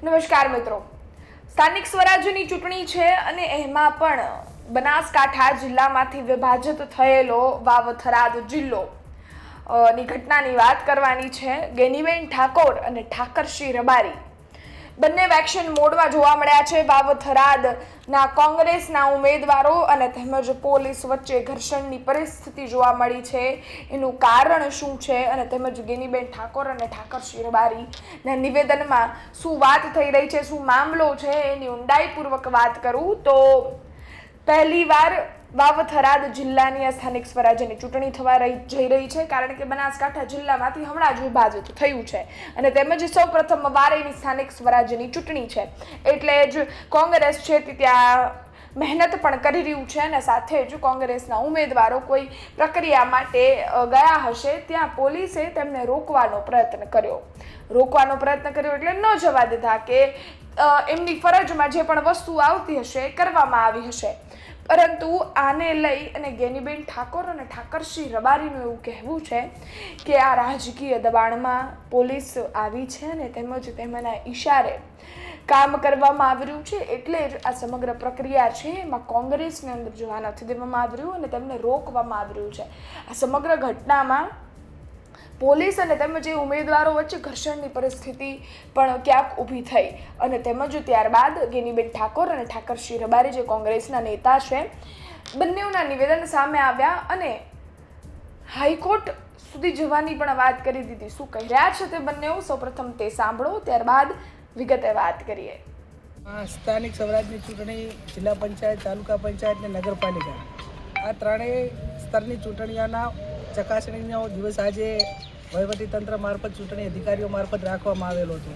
નમસ્કાર મિત્રો, સ્થાનિક સ્વરાજ્યની ચૂંટણી છે અને એમાં પણ બનાસકાંઠા જિલ્લામાંથી વિભાજિત થયેલો વાવ થરાદ જિલ્લો ની ઘટનાની વાત કરવાની છે। ગેનીબેન ઠાકોર અને ઠાકરસિંહ રબારી બંને વેક્શન મોડમાં જોવા મળ્યા છે। વાવ થરાદના કોંગ્રેસના ઉમેદવારો અને તેમજ પોલીસ વચ્ચે ઘર્ષણની પરિસ્થિતિ જોવા મળી છે। એનું કારણ શું છે અને તેમજ ગેનીબેન ઠાકોર અને ઠાકરસિંહ રબારીના નિવેદનમાં શું વાત થઈ રહી છે, શું મામલો છે, એની ઊંડાઈપૂર્વક વાત કરું તો પહેલીવાર વાવ થરાદ જિલ્લાની સ્થાનિક સ્વરાજ્યની ચૂંટણી થવા જઈ રહી છે, કારણ કે બનાસકાંઠા જિલ્લામાંથી હમણાં જ વિભાજિત થયું છે અને તેમજ સૌપ્રથમ વાર એની સ્થાનિક સ્વરાજ્યની ચૂંટણી છે, એટલે જ કોંગ્રેસ છે તે ત્યાં મહેનત પણ કરી રહ્યું છે અને સાથે જ કોંગ્રેસના ઉમેદવારો કોઈ પ્રક્રિયા માટે ગયા હશે, ત્યાં પોલીસે તેમને રોકવાનો પ્રયત્ન કર્યો એટલે ન જવા દીધા કે એમની ફરજમાં જે પણ વસ્તુ આવતી હશે એ કરવામાં આવી હશે। પરંતુ આને લઈ અને ગેનીબેન ઠાકોર અને ઠાકરસિંહ રબારીનું એવું કહેવું છે કે આ રાજકીય દબાણમાં પોલીસ આવી છે અને તેમજ તેમના ઈશારે કામ કરવામાં આવ્યું છે, એટલે જ આ સમગ્ર પ્રક્રિયા છે એમાં કોંગ્રેસને અંદર જવા નથી દેવામાં આવ્યું અને તેમને રોકવામાં આવ્યું છે। આ સમગ્ર ઘટનામાં પોલીસ અને તેમજ એ ઉમેદવારો વચ્ચે ઘર્ષણની પરિસ્થિતિ પણ ક્યાંક ઊભી થઈ અને તેમજ ત્યારબાદ ગેનીબેન ઠાકોર અને ઠાકરસિંહ રબારી જે કોંગ્રેસના નેતા છે, બંનેઓના નિવેદન સામે આવ્યા અને હાઈકોર્ટ સુધી જવાની પણ વાત કરી દીધી। શું કહી રહ્યા છે તે બંનેઓ સૌપ્રથમ તે સાંભળો, ત્યારબાદ વિગતે વાત કરીએ। સ્થાનિક સ્વરાજ્યની ચૂંટણી જિલ્લા પંચાયત, તાલુકા પંચાયત અને નગરપાલિકા આ ત્રણેય સ્તરની ચૂંટણીઓના ચકાસણીનો દિવસ આજે વહીવટીતંત્ર મારફત ચૂંટણી અધિકારીઓ મારફત રાખવામાં આવેલો હતો।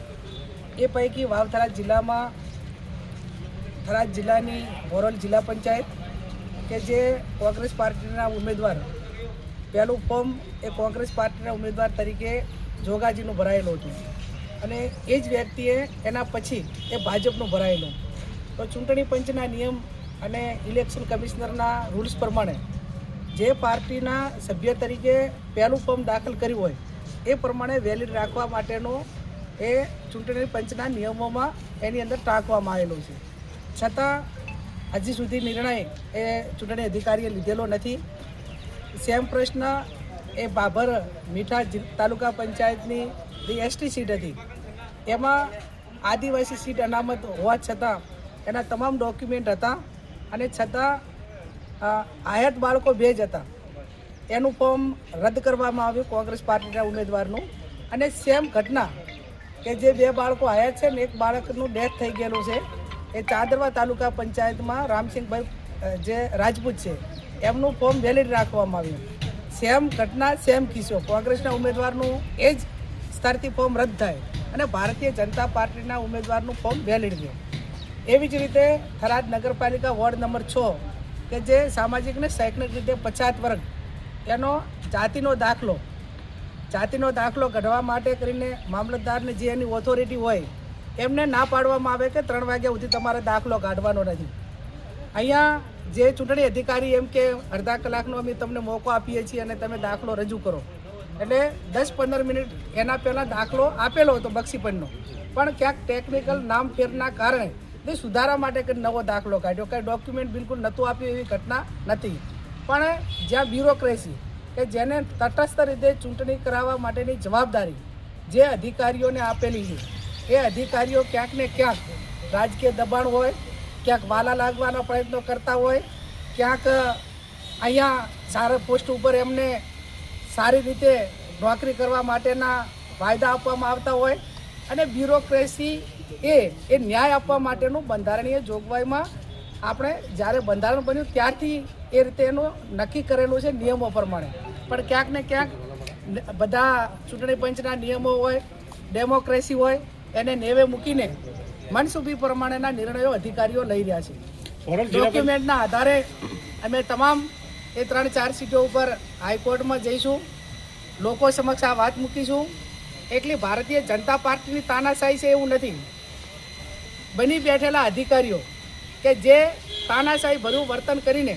એ પૈકી વાવ થરાદ જિલ્લામાં થરાદ જિલ્લાની બોરલ જિલ્લા પંચાયત કે જે કોંગ્રેસ પાર્ટીના ઉમેદવાર પહેલું ફોર્મ એ કોંગ્રેસ પાર્ટીના ઉમેદવાર તરીકે જોગાજીનું ભરાયેલું હતું અને એ જ વ્યક્તિએ એના પછી એ ભાજપનું ભરાયેલું। તો ચૂંટણી પંચના નિયમ અને ઇલેક્શન કમિશનરના રૂલ્સ પ્રમાણે જે પાર્ટીના સભ્ય તરીકે પહેલું ફોર્મ દાખલ કર્યું હોય એ પ્રમાણે વેલિડ રાખવા માટેનો એ ચૂંટણી પંચના નિયમોમાં એની અંદર ટાંકવામાં આવેલો છે, છતાં હજી સુધી નિર્ણય એ ચૂંટણી અધિકારીએ લીધેલો નથી। સેમ પ્રશ્ન એ બાબર મીઠા તાલુકા પંચાયતની જે એસટી સીટ હતી એમાં આદિવાસી સીટ અનામત હોવા છતાં એના તમામ ડોક્યુમેન્ટ હતા અને છતાં આયાત બાળકો 2 જ હતા, એનું ફોર્મ રદ કરવામાં આવ્યું કોંગ્રેસ પાર્ટીના ઉમેદવારનું। અને સેમ ઘટના કે જે 2 બાળકો આયાત છે ને એક બાળકનું ડેથ થઈ ગયેલું છે, એ ચાદરવા તાલુકા પંચાયતમાં રામસિંહભાઈ જે રાજપૂત છે એમનું ફોર્મ વેલિડ રાખવામાં આવ્યું। સેમ ઘટના, સેમ કિસ્સો, કોંગ્રેસના ઉમેદવારનું એ જ સ્તરથી ફોર્મ રદ થાય અને ભારતીય જનતા પાર્ટીના ઉમેદવારનું ફોર્મ વેલિડ છે। એવી જ રીતે થરાદ નગરપાલિકા વોર્ડ નંબર 6 કે જે સામાજિક ને શૈક્ષણિક રીતે પછાત વર્ગ એનો જાતિનો દાખલો કઢવા માટે કરીને મામલતદારને જે એની ઓથોરિટી હોય એમને ના પાડવામાં આવે કે 3 વાગ્યા સુધી તમારે દાખલો કાઢવાનો નથી। અહીંયા જે ચૂંટણી અધિકારી એમ કે અડધા કલાકનો અમે તમને મોકો આપીએ છીએ અને તમે દાખલો રજૂ કરો, એટલે 10-15 મિનિટ એના પહેલાં દાખલો આપેલો હતો બક્ષીપણનો, પણ ક્યાંક ટેકનિકલ નામ ફેરના કારણે એ સુધારા માટે કંઈ નવો દાખલો કાઢ્યો, કંઈ ડોક્યુમેન્ટ બિલકુલ નહોતું આપ્યું એવી ઘટના નથી। પણ જ્યાં બ્યુરોક્રેસી કે જેને તટસ્થ રીતે ચૂંટણી કરાવવા માટેની જવાબદારી જે અધિકારીઓને આપેલી છે એ અધિકારીઓ ક્યાંક ને ક્યાંક રાજકીય દબાણ હોય, ક્યાંક વાલા લાગવાના પ્રયત્નો કરતા હોય, ક્યાંક અહીંયા સારા પોસ્ટ ઉપર એમને સારી રીતે નોકરી કરવા માટેના વાયદા આપવામાં આવતા હોય અને બ્યુરોક્રેસી એ ન્યાય આપવા માટેનું બંધારણીય જોગવાઈમાં આપણે જ્યારે બંધારણ બન્યું ત્યારથી એ રીતે એનું નક્કી કરેલું છે નિયમો પ્રમાણે, પણ ક્યાંક ને ક્યાંક બધા ચૂંટણી પંચના નિયમો હોય, ડેમોક્રેસી હોય, એને નેવે મૂકીને મનસુબી પ્રમાણેના નિર્ણયો અધિકારીઓ લઈ રહ્યા છે। ડોક્યુમેન્ટના આધારે અમે તમામ એ 3-4 સીટો ઉપર હાઈકોર્ટમાં જઈશું, લોકો સમક્ષ આ વાત મૂકીશું। એટલી ભારતીય જનતા પાર્ટીની તાનાશાહી છે એવું નથી, બની બેઠેલા અધિકારીઓ કે જે તાનાશાહી ભર્યું વર્તન કરીને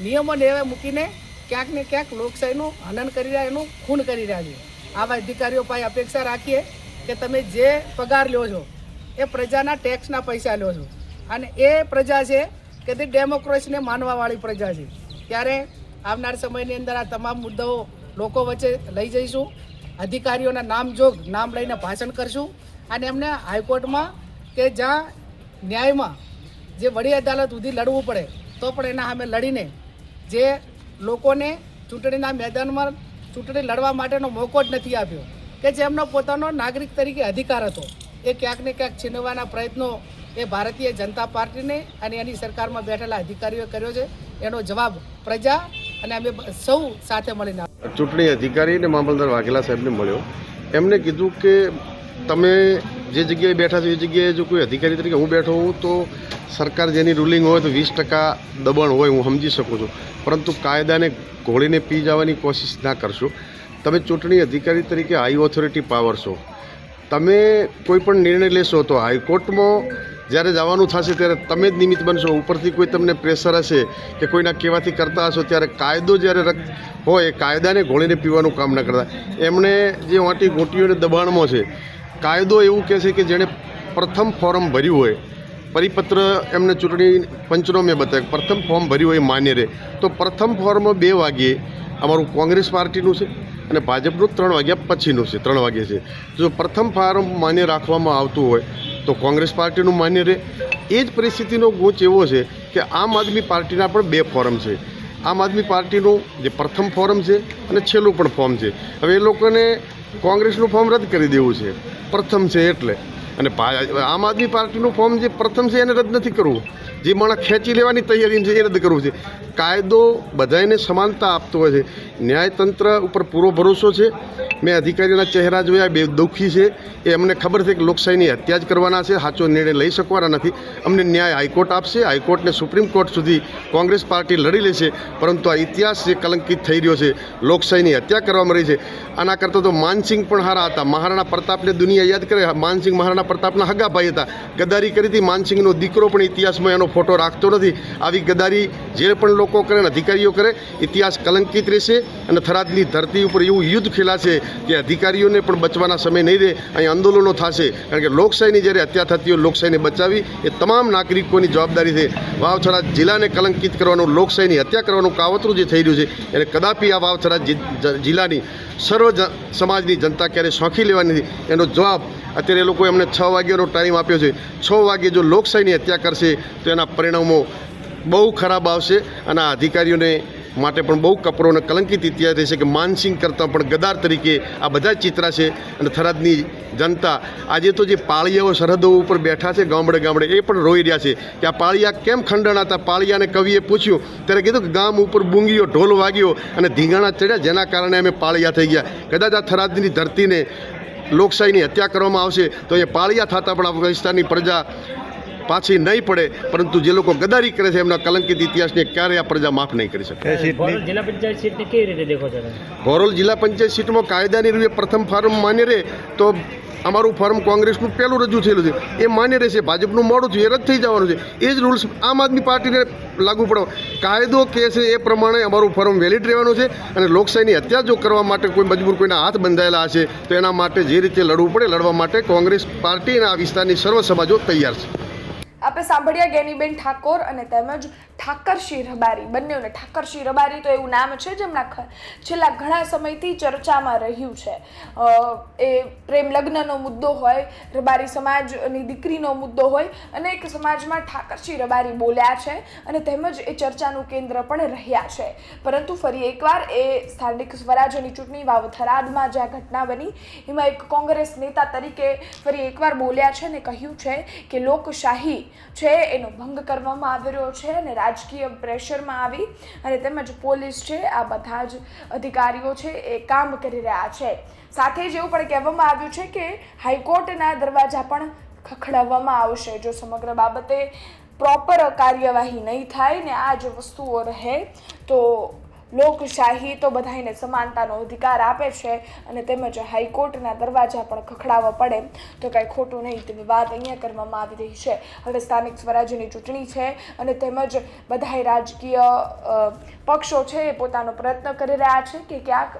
નિયમો નેવે મૂકીને ક્યાંક ને ક્યાંક લોકશાહીનું હનન કરી રહ્યા, એનું ખૂન કરી રહ્યા છે। આવા અધિકારીઓ પાસે અપેક્ષા રાખીએ કે તમે જે પગાર લ્યો છો એ પ્રજાના ટેક્સના પૈસા લો છો અને એ પ્રજા છે કે તે ડેમોક્રેસીને માનવાવાળી પ્રજા છે. ત્યારે આવનાર સમયની અંદર આ તમામ મુદ્દાઓ લોકો વચ્ચે લઈ જઈશું. અધિકારીઓના નામ લઈને ભાષણ કરશું અને એમને હાઈકોર્ટમાં કે જ્યાં ન્યાયમાં જે વડી અદાલત સુધી લડવું પડે તો પણ એના સામે લડીને જે લોકોને ચૂંટણીના મેદાનમાં ચૂંટણી લડવા માટેનો મોકો જ નથી આપ્યો કે જેમનો પોતાનો નાગરિક તરીકે અધિકાર હતો એ ક્યાંક ને ક્યાંક છીનવવાના પ્રયત્નો એ ભારતીય જનતા પાર્ટીને અને એની સરકારમાં બેઠેલા અધિકારીઓએ કર્યો છે. એનો જવાબ પ્રજા અને અમે સૌ સાથે મળીને ચૂંટણી અધિકારી અને મામલતદાર વાઘેલા સાહેબને મળ્યો. એમને કીધું કે તમે જે જગ્યાએ બેઠા છો એ જગ્યાએ જો કોઈ અધિકારી તરીકે હું બેઠો હોઉં તો સરકાર જેની રૂલિંગ હોય તો 20% દબાણ હોય હું સમજી શકું છું, પરંતુ કાયદાને ઘોળીને પી જવાની કોશિશ ના કરશો. તમે ચૂંટણી અધિકારી તરીકે હાઈ ઓથોરિટી પાવર છો. તમે કોઈ પણ નિર્ણય લેશો તો હાઈકોર્ટમાં જ્યારે જવાનું થશે ત્યારે તમે જ નિમિત્ત બનશો. ઉપરથી કોઈ તમને પ્રેશર હશે કે કોઈના કહેવાથી કરતા હશો ત્યારે કાયદો જ્યારે હોય એ કાયદાને ઘોળીને પીવાનું કામ ન કરતા. એમણે જે વાંટી ગોટીઓને દબાણમાં છે, કાયદો એવું કહે છે કે જેણે પ્રથમ ફોર્મ ભર્યું હોય, પરિપત્ર એમને ચૂંટણી પંચનો મેં બતાવ્યું, પ્રથમ ફોર્મ ભર્યું હોય માન્ય રહે. તો પ્રથમ ફોર્મ 2 વાગ્યે અમારું કોંગ્રેસ પાર્ટીનું છે અને ભાજપનું 3 વાગ્યા પછીનું છે, 3 વાગ્યે છે. જો પ્રથમ ફોર્મ માન્ય રાખવામાં આવતું હોય તો કોંગ્રેસ પાર્ટીનું માન્ય રહે. એ જ પરિસ્થિતિનો ગૂંચ એવો છે કે આમ આદમી પાર્ટીના પણ 2 ફોરમ છે. આમ આદમી પાર્ટીનું જે પ્રથમ ફોરમ છે અને છેલ્લું પણ ફોર્મ છે. હવે એ લોકોને કોંગ્રેસનું ફોર્મ રદ કરી દેવું છે, પ્રથમ છે એટલે. અને આમ આદમી પાર્ટીનું ફોર્મ જે પ્રથમ છે એને રદ નથી કરવું, જે માણસ ખેંચી લેવાની તૈયારી છે એ રદ કરવું છે. કાયદો બધાને સમાનતા આપતો હોય છે. ન્યાયતંત્ર ઉપર પૂરો ભરોસો છે. મેં અધિકારીઓના ચહેરા જોયા, બે દુઃખી છે. એ અમને ખબર છે કે લોકશાહીની હત્યા જ કરવાના છે, સાચો નિર્ણય લઈ શકવાના નથી. અમને ન્યાય હાઈકોર્ટ આપશે, હાઈકોર્ટને સુપ્રીમ કોર્ટ સુધી કોંગ્રેસ પાર્ટી લડી લેશે. પરંતુ આ ઇતિહાસ જે કલંકિત થઈ રહ્યો છે, લોકશાહીની હત્યા કરવામાં રહી છે. આના કરતાં તો માનસિંહ પણ હારા હતા. મહારાણા પ્રતાપને દુનિયા યાદ કરે. માનસિંહ મહારાણા પ્રતાપના હગા ભાઈ હતા. ગદ્દારી કરી હતી. માનસિંહનો દીકરો પણ ઇતિહાસમાં એનો ફોટો રાખતો નથી. આવી ગદ્દારી જે પણ લોકો કરે ને અધિકારીઓ કરે, ઇતિહાસ કલંકિત રહેશે. અને થરાદની ધરતી ઉપર એવું યુદ્ધ ખેલાશે કે અધિકારીઓને પણ બચવાના સમય નહીં રહે. અહીં આંદોલનો થશે, કારણ કે લોકશાહીની જ્યારે હત્યા થતી હોય, લોકશાહીને બચાવી એ તમામ નાગરિકોની જવાબદારી છે. વાવથરા જિલ્લાને કલંકિત કરવાનું, લોકશાહીની હત્યા કરવાનું કાવતરું જે થઈ રહ્યું છે એને કદાપી આ વાવથરા જિલ્લાની સર્વ સમાજની જનતા ક્યારે સોંખી લેવાની નથી. એનો જવાબ અત્યારે એ લોકોએ અમને 6 વાગ્યાનો ટાઈમ આપ્યો છે. 6 વાગ્યે જો લોકશાહીની હત્યા કરશે તો એના પરિણામો બહુ ખરાબ આવશે અને આ અધિકારીઓને માટે પણ બહુ કપરો અને કલંકિત ઇતિહાસ રહેશે કે માનસિંહ કરતાં પણ ગદ્દાર તરીકે આ બધા ચિત્રા છે. અને થરાદની જનતા આજે તો જે પાળિયાઓ સરહદો ઉપર બેઠા છે ગામડે ગામડે, એ પણ રોઈ રહ્યા છે કે આ પાળિયા કેમ ખંડણ હતા. પાળિયાને કવિએ પૂછ્યું ત્યારે કીધું કે ગામ ઉપર બૂંગીઓ ઢોલ વાગ્યો અને ધીંગાણા ચડ્યા, જેના કારણે અમે પાળિયા થઈ ગયા. કદાચ આ થરાદની ધરતીને લોકશાહીની હત્યા કરવામાં આવશે તો એ પાળિયા થતાં પણ આ વિસ્તારની પ્રજા પાછી નહીં પડે. પરંતુ જે લોકો ગદ્દારી કરે છે એમના કલંકિત ઇતિહાસને ક્યારેય આ પ્રજા માફ નહીં કરી શકે. જિલ્લા પંચાયત સીટને કેવી રીતે દેખો છો? ભોરોલ જિલ્લા પંચાયત સીટમાં કાયદાની રીતે પ્રથમ ફોર્મ માન્ય રહે તો અમારું ફોર્મ કોંગ્રેસનું પહેલું રજૂ થયેલું છે એ માન્ય રહેશે. ભાજપનું મોડું થયું એ રદ થઈ જવાનું છે. એ જ રૂલ્સ આમ આદમી પાર્ટીને લાગુ પડો. કાયદો કહે છે એ પ્રમાણે અમારું ફોર્મ વેલિડ રહેવાનું છે. અને લોકશાહીની હત્યા જો કરવા માટે કોઈ મજબૂર કોઈના હાથ બંધાયેલા હશે તો એના માટે જે રીતે લડવું પડે લડવા માટે કોંગ્રેસ પાર્ટી અને આ વિસ્તારની સર્વ સમાજો તૈયાર છે. આપણે સાંભળ્યા જ્ઞાનીબેન ઠાકોર અને તેમજ ઠાકરસિંહ રબારી, બંનેઓને. ઠાકરસિંહ રબારી તો એવું નામ છે જેમના છેલ્લા ઘણા સમયથી ચર્ચામાં રહ્યું છે. એ પ્રેમ લગ્નનો મુદ્દો હોય, રબારી સમાજની દીકરીનો મુદ્દો હોય, અને એક સમાજમાં ઠાકરસિંહ રબારી બોલ્યા છે અને તેમજ એ ચર્ચાનું કેન્દ્ર પણ રહ્યા છે. પરંતુ ફરી એકવાર એ સ્થાનિક સ્વરાજ્યની ચૂંટણી વાવ-થરાદમાં જ્યાં ઘટના બની એમાં એક કોંગ્રેસ નેતા તરીકે ફરી એકવાર બોલ્યા છે અને કહ્યું છે કે લોકશાહી છે એનો ભંગ કરવામાં આવી રહ્યો છે અને રાજકીય પ્રેશરમાં આવી અને તેમજ પોલીસ છે, આ બધા જ અધિકારીઓ છે એ કામ કરી રહ્યા છે. સાથે જ એવું પણ કહેવામાં આવ્યું છે કે હાઈકોર્ટના દરવાજા પણ ખખડાવવામાં આવશે જો સમગ્ર બાબતે પ્રોપર કાર્યવાહી નહીં થાય ને આ જ વસ્તુઓ રહે તો. લોકશાહી તો બધાને સમાનતાનો અધિકાર આપે છે અને તેમજ હાઈકોર્ટના દરવાજા પણ ખખડાવવા પડે તો કાંઈ ખોટું નહીં તેવી વાત અહીંયા કરવામાં આવી રહી છે. હવે સ્થાનિક સ્વરાજ્યની ચૂંટણી છે અને તેમજ બધાય રાજકીય પક્ષો છે એ પોતાનો પ્રયત્ન કરી રહ્યા છે કે ક્યાંક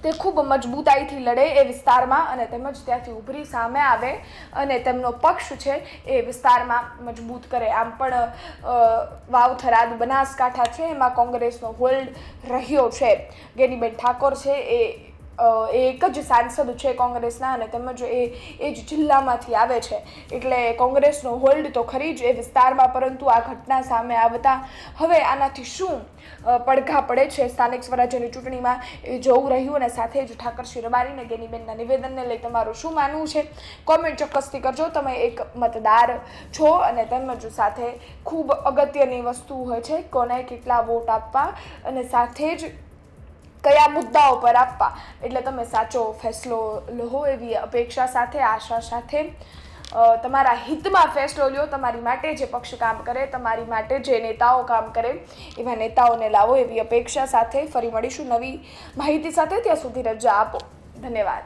તે ખૂબ મજબૂતાઈથી લડે એ વિસ્તારમાં અને તેમજ ત્યાંથી ઉભરી સામે આવે અને તેમનો પક્ષ છે એ વિસ્તારમાં મજબૂત કરે. આમ પણ વાવ થરાદ બનાસકાંઠા છે એમાં કોંગ્રેસનો હોલ્ડ રહ્યો છે. ગેનીબેન ઠાકોર છે એ એક જ સાંસદ છે કોંગ્રેસના અને તેમજ એ જ જિલ્લામાંથી આવે છે એટલે કોંગ્રેસનો હોલ્ડ તો ખરી જ એ વિસ્તારમાં. પરંતુ આ ઘટના સામે આવતા હવે આનાથી શું પડઘા પડે છે સ્થાનિક સ્વરાજ્યની ચૂંટણીમાં એ જોવું રહ્યું. અને સાથે જ ઠાકરસિંહ રબારી અને ગેનીબેનના નિવેદનને લઈ તમારું શું માનવું છે કોમેન્ટ ચોક્કસથી કરજો. તમે એક મતદાર છો અને તેમજ સાથે ખૂબ અગત્યની વસ્તુ હોય છે કોને કેટલા વોટ આપવા અને સાથે જ કયા મુદ્દાઓ પર આપવા, એટલે તમે સાચો ફેસલો લો એવી અપેક્ષા સાથે આશા સાથે તમારા હિતમાં ફેસલો લ્યો. તમારી માટે જે પક્ષ કામ કરે, તમારી માટે જે નેતાઓ કામ કરે એવા નેતાઓને લાવો એવી અપેક્ષા સાથે ફરી મળીશું નવી માહિતી સાથે. ત્યાં સુધી રજા આપો. ધન્યવાદ.